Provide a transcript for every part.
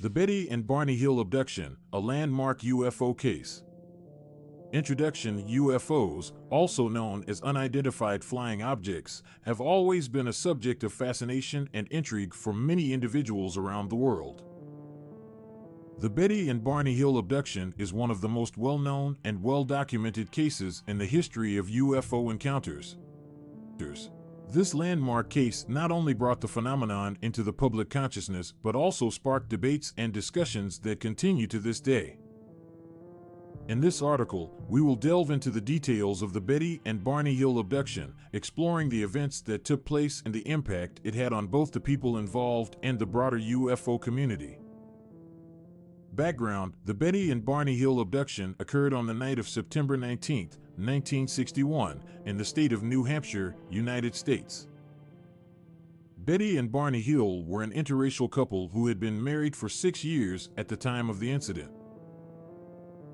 The Betty and Barney Hill abduction, a landmark UFO case. Introduction: UFOs, also known as unidentified flying objects, have always been a subject of fascination and intrigue for many individuals around the world. The Betty and Barney Hill abduction is one of the most well-known and well-documented cases in the history of UFO encounters. This landmark case not only brought the phenomenon into the public consciousness but also sparked debates and discussions that continue to this day. In this article, we will delve into the details of the Betty and Barney Hill abduction, exploring the events that took place and the impact it had on both the people involved and the broader UFO community. Background: the Betty and Barney Hill abduction occurred on the night of September 19, 1961, in the state of New Hampshire, United States. Betty and Barney Hill were an interracial couple who had been married for 6 years at the time of the incident.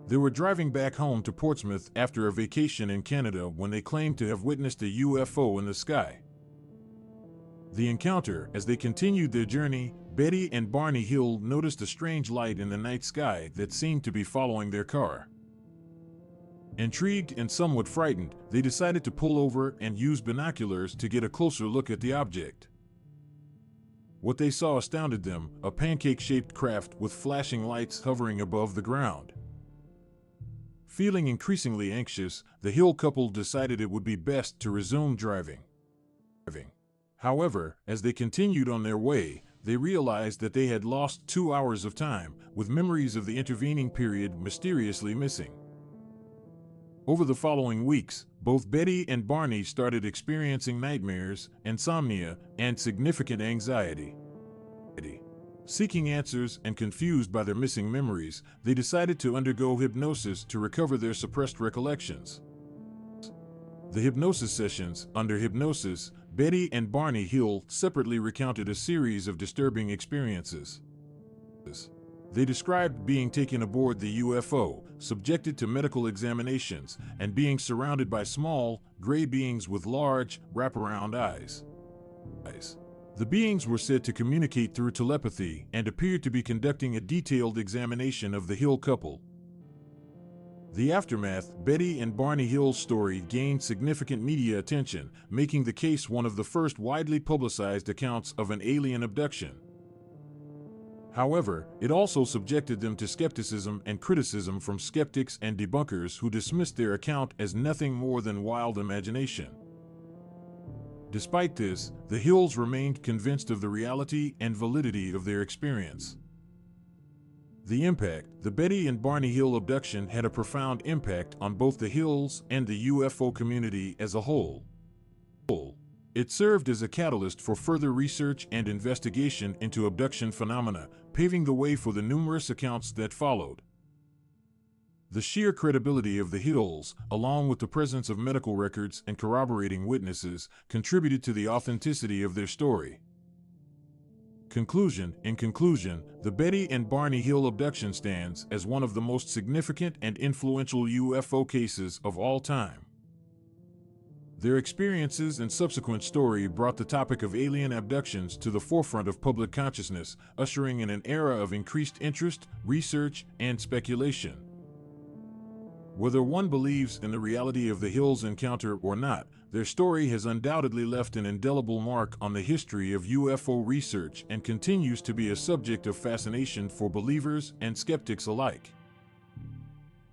They were driving back home to Portsmouth after a vacation in Canada when they claimed to have witnessed a UFO in the sky. The encounter: as they continued their journey, Betty and Barney Hill noticed a strange light in the night sky that seemed to be following their car. Intrigued and somewhat frightened, they decided to pull over and use binoculars to get a closer look at the object. What they saw astounded them: a pancake-shaped craft with flashing lights hovering above the ground. Feeling increasingly anxious, the Hill couple decided it would be best to resume driving. However, as they continued on their way, they realized that they had lost 2 hours of time, with memories of the intervening period mysteriously missing. Over the following weeks, both Betty and Barney started experiencing nightmares, insomnia, and significant anxiety. Seeking answers and confused by their missing memories, they decided to undergo hypnosis to recover their suppressed recollections. The hypnosis sessions: under hypnosis, Betty and Barney Hill separately recounted a series of disturbing experiences. They described being taken aboard the UFO, subjected to medical examinations, and being surrounded by small, gray beings with large, wraparound eyes. The beings were said to communicate through telepathy and appeared to be conducting a detailed examination of the Hill couple. The aftermath: Betty and Barney Hill's story gained significant media attention, making the case one of the first widely publicized accounts of an alien abduction. However, it also subjected them to skepticism and criticism from skeptics and debunkers who dismissed their account as nothing more than wild imagination. Despite this, the Hills remained convinced of the reality and validity of their experience. The impact: the Betty and Barney Hill abduction had a profound impact on both the Hills and the UFO community as a whole. It served as a catalyst for further research and investigation into abduction phenomena, paving the way for the numerous accounts that followed. The sheer credibility of the Hills, along with the presence of medical records and corroborating witnesses, contributed to the authenticity of their story. Conclusion: in conclusion, the Betty and Barney Hill abduction stands as one of the most significant and influential UFO cases of all time. Their experiences and subsequent story brought the topic of alien abductions to the forefront of public consciousness, ushering in an era of increased interest, research, and speculation. Whether one believes in the reality of the Hills' encounter or not, their story has undoubtedly left an indelible mark on the history of UFO research and continues to be a subject of fascination for believers and skeptics alike.